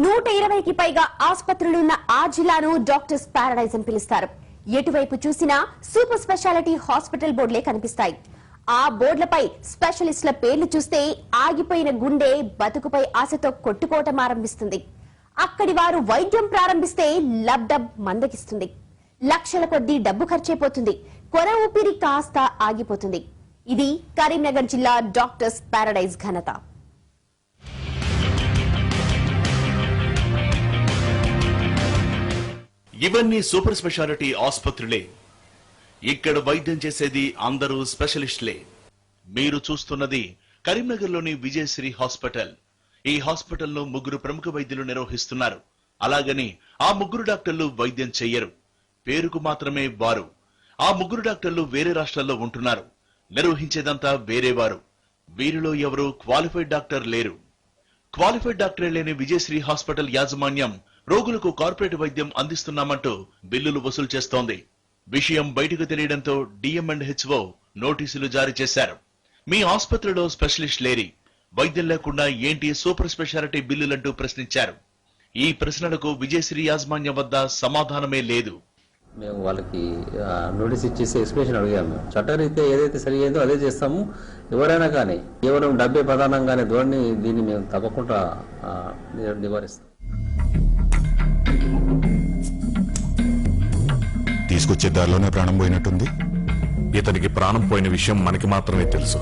120కి పైగా ఆసుపత్రులున్న ఆ జిల్లాను డాక్టర్స్ పారడైజ్ అని పిలుస్తారు. ఎటువైపు చూసినా సూపర్ స్పెషాలిటీ హాస్పిటల్ బోర్డులే కనిపిస్తాయి. ఆ బోర్డులపై స్పెషలిస్టుల పేర్లు చూస్తే ఆగిపోయిన గుండె బతుకుపై ఆశతో కొట్టుకోవటం ఆరంభిస్తుంది. అక్కడి వారు వైద్యం ప్రారంభిస్తే లబ్డబ్ మందకిస్తుంది. లక్షల కొద్దీ డబ్బు ఖర్చైపోతుంది. కొర ఊపిరి కాస్త ఆగిపోతుంది. ఇది కరీంనగర్ జిల్లా డాక్టర్స్ పారడైజ్ ఘనత. ఇవన్నీ సూపర్ స్పెషాలిటీ ఆసుపత్రులే. ఇక్కడ వైద్యం చేసేది అందరూ స్పెషలిస్టులే. మీరు చూస్తున్నది కరీంనగర్లోని విజయశ్రీ హాస్పిటల్. ఈ హాస్పిటల్లో 3 ప్రముఖ వైద్యులు నిర్వహిస్తున్నారు. అలాగని ఆ 3 డాక్టర్లు వైద్యం చెయ్యరు. పేరుకు మాత్రమే వారు. ఆ 3 డాక్టర్లు వేరే రాష్ట్రాల్లో ఉంటున్నారు. నిర్వహించేదంతా వేరేవారు. వీరిలో ఎవరు క్వాలిఫైడ్ డాక్టర్ లేరు. క్వాలిఫైడ్ డాక్టరే లేని విజయశ్రీ హాస్పిటల్ యాజమాన్యం రోగులకు కార్పొరేట్ వైద్యం అందిస్తున్నామంటూ బిల్లులు వసూలు చేస్తోంది. విషయం బయటకు తెలియడంతో డిఎంఎండ్హెచ్ఓ నోటీసులు జారీ చేశారు. మీ ఆసుపత్రిలో స్పెషలిస్ట్ లేరి, వైద్యం లేకుండా ఏంటి సూపర్ స్పెషాలిటీ బిల్లులంటూ ప్రశ్నించారు. ఈ ప్రశ్నలకు విజయశ్రీ యాజమాన్యం వద్ద సమాధానమే లేదు. మేము వాళ్ళకి నోటీస్ ఇచ్చేసి ఎక్స్ప్లెనేషన్ అడిగాము. చట్టరీత్యా ఏదైతే సరి అయిందో అదే చేస్తాము. ఎవరైనా కానీ కేవలం డబ్బే ప్రధానంగానే ధోరణి దీన్ని మేము తప్పకుండా నివారిస్తాం. తీసుకొచ్చే దారిలోనే ప్రాణం పోయినట్టుంది. ఇతనికి ప్రాణం పోయిన విషయం మనకి మాత్రమే తెలుసు.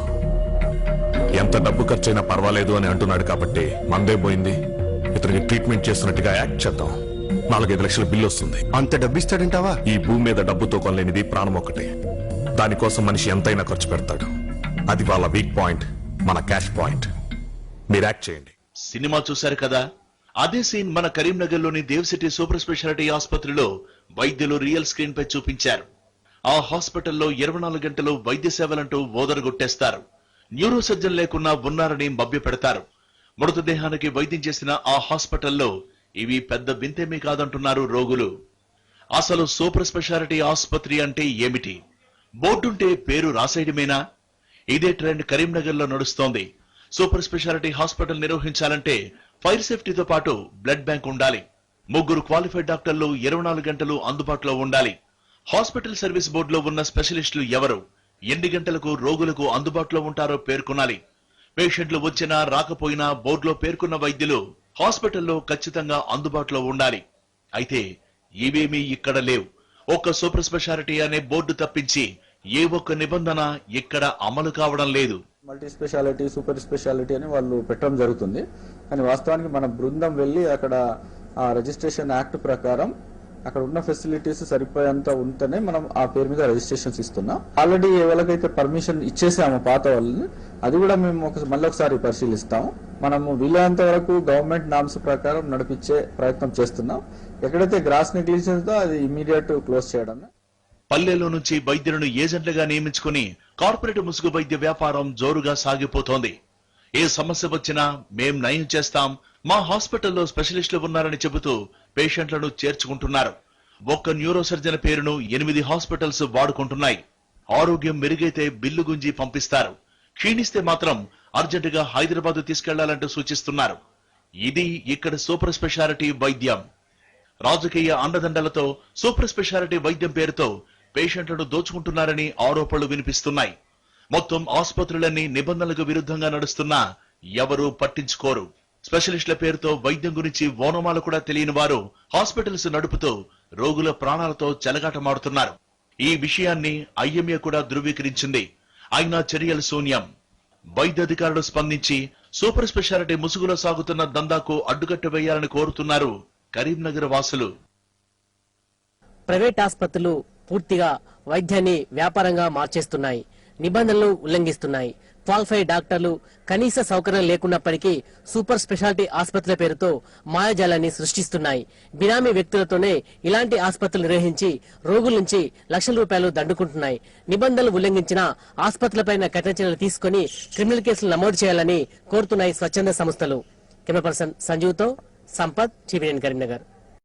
ఎంత డబ్బు ఖర్చైనా పర్వాలేదు అని అంటున్నాడు కాబట్టి మందే పోయింది. ఇతనికి ట్రీట్మెంట్ చేస్తున్నట్టుగా యాక్ట్ చేద్దాం. 4-5 లక్షల బిల్లు వస్తుంది. అంత డబ్బు ఇస్తాడంటావా? ఈ భూమి మీద డబ్బుతో కొనలేనిది ప్రాణం ఒక్కటే. దానికోసం మనిషి ఎంతైనా ఖర్చు పెడతాడు. అది వాళ్ళ వీక్ పాయింట్, మన క్యాష్ పాయింట్. మీరు యాక్ట్ చేయండి. సినిమా చూశారు కదా, అదే సీన్ మన కరీంనగర్లోని దేవసిటీ సూపర్ స్పెషాలిటీ ఆసుపత్రిలో వైద్యులు రియల్ స్క్రీన్ పై చూపించారు. ఆ హాస్పిటల్లో 24 గంటలు వైద్య సేవలంటూ ఓదరగొట్టేస్తారు. న్యూరో సర్జన్ లేకున్నా ఉన్నారని మభ్య పెడతారు. మృతదేహానికి వైద్యం చేసిన ఆ హాస్పిటల్లో ఇవి పెద్ద వింతేమీ కాదంటున్నారు రోగులు. అసలు సూపర్ స్పెషాలిటీ ఆసుపత్రి అంటే ఏమిటి? బోర్డుంటే పేరు రాసేయడమేనా? ఇదే ట్రెండ్ కరీంనగర్లో నడుస్తోంది. సూపర్ స్పెషాలిటీ హాస్పిటల్ నిర్వహించాలంటే ఫైర్ సేఫ్టీతో పాటు బ్లడ్ బ్యాంక్ ఉండాలి. 3 క్వాలిఫైడ్ డాక్టర్లు 24 గంటలు అందుబాటులో ఉండాలి. హాస్పిటల్ సర్వీస్ బోర్డులో ఉన్న స్పెషలిస్టులు ఎవరు, ఎన్ని గంటలకు రోగులకు అందుబాటులో ఉంటారో పేర్కొనాలి. పేషెంట్లు వచ్చినా రాకపోయినా బోర్డులో పేర్కొన్న వైద్యులు హాస్పిటల్లో ఖచ్చితంగా అందుబాటులో ఉండాలి. అయితే ఇవేమీ ఇక్కడ లేవు. ఒక్క సూపర్ స్పెషాలిటీ అనే బోర్డు తప్పించి ఏ ఒక్క నిబంధన ఇక్కడ అమలు కావడం లేదు. మల్టీ స్పెషాలిటీ, సూపర్ స్పెషాలిటీ అని వాళ్ళు పెట్టడం జరుగుతుంది. కానీ వాస్తవానికి మన బృందం వెళ్లి అక్కడ ఆ రిజిస్ట్రేషన్ యాక్ట్ ప్రకారం అక్కడ ఉన్న ఫెసిలిటీస్ సరిపోయేంత ఉంటేనే మనం ఆ పేరు మీద రిజిస్ట్రేషన్స్ ఇస్తున్నాం. ఆల్రెడీ ఎవరికైతే పర్మిషన్ ఇచ్చేసాము పాత వాళ్ళని, అది కూడా మేము మళ్ళీ ఒకసారి పరిశీలిస్తాము. మనము వీలైనంత వరకు గవర్నమెంట్ నామ్స్ ప్రకారం నడిపించే ప్రయత్నం చేస్తున్నాం. ఎక్కడైతే గ్రాస్ నెగ్లిజెన్స్ దో అది ఇమీడియట్ క్లోజ్ చేయడం. పల్లెల్లో నుంచి వైద్యులను ఏజెంట్లుగా నియమించుకుని కార్పొరేట్ ముసుగు వైద్య వ్యాపారం జోరుగా సాగిపోతోంది. ఏ సమస్య వచ్చినా మేం నయం చేస్తాం, మా హాస్పిటల్లో స్పెషలిస్టులు ఉన్నారని చెబుతూ పేషెంట్లను చేర్చుకుంటున్నారు. ఒక్క న్యూరో సర్జన్ పేరును 8 హాస్పిటల్స్ వాడుకుంటున్నాయి. ఆరోగ్యం మెరుగైతే బిల్లు గుంజి పంపిస్తారు. క్షీణిస్తే మాత్రం అర్జెంటుగా హైదరాబాద్ తీసుకెళ్లాలంటూ సూచిస్తున్నారు. ఇది ఇక్కడ సూపర్ స్పెషాలిటీ వైద్యం. రాజకీయ అండదండలతో సూపర్ స్పెషాలిటీ వైద్యం పేరుతో పేషెంట్లను దోచుకుంటున్నారని ఆరోపణలు వినిపిస్తున్నాయి. మొత్తం ఆసుపత్రులన్నీ నిబంధనలకు విరుద్ధంగా నడుస్తున్నా ఎవరూ పట్టించుకోరు. స్పెషలిస్టుల పేరుతో వైద్యం గురించి ఓనమాలు కూడా తెలియని వారు హాస్పిటల్స్ నడుపుతూ రోగుల ప్రాణాలతో చెలగాటమాడుతున్నారు. ఈ విషయాన్ని ఐఎంఏ కూడా ధృవీకరించింది. అయినా చర్యలు శూన్యం. వైద్యాధికారులు స్పందించి సూపర్ స్పెషాలిటీ ముసుగులో సాగుతున్న దందాకు అడ్డుకట్ట వేయాలని కోరుతున్నారు కరీంనగర్ వాసులు. ప్రైవేట్ ఆసుపత్రులు పూర్తిగా వైద్యాన్ని వ్యాపారంగా మార్చేస్తున్నాయి. నిబంధనలు ఉల్లంఘిస్తున్నాయి. క్వాలిఫైడ్ డాక్టర్లు కనీస సౌకర్యం లేకున్నప్పటికీ సూపర్ స్పెషాలిటీ ఆసుపత్రుల పేరుతో మాయాజాలాన్ని సృష్టిస్తున్నాయి. బినామీ వ్యక్తులతోనే ఇలాంటి ఆసుపత్రులు నిర్వహించి రోగుల నుంచి లక్షల రూపాయలు దండుకుంటున్నాయి. నిబంధనలు ఉల్లంఘించిన ఆసుపత్రులపైన కఠిన చర్యలు తీసుకుని క్రిమినల్ కేసులు నమోదు చేయాలని కోరుతున్నాయి స్వచ్ఛంద సంస్థలు. కెమెరా పర్సన్ సంజీవ్తో సంపత్, టీవీ9 కరీంనగర్.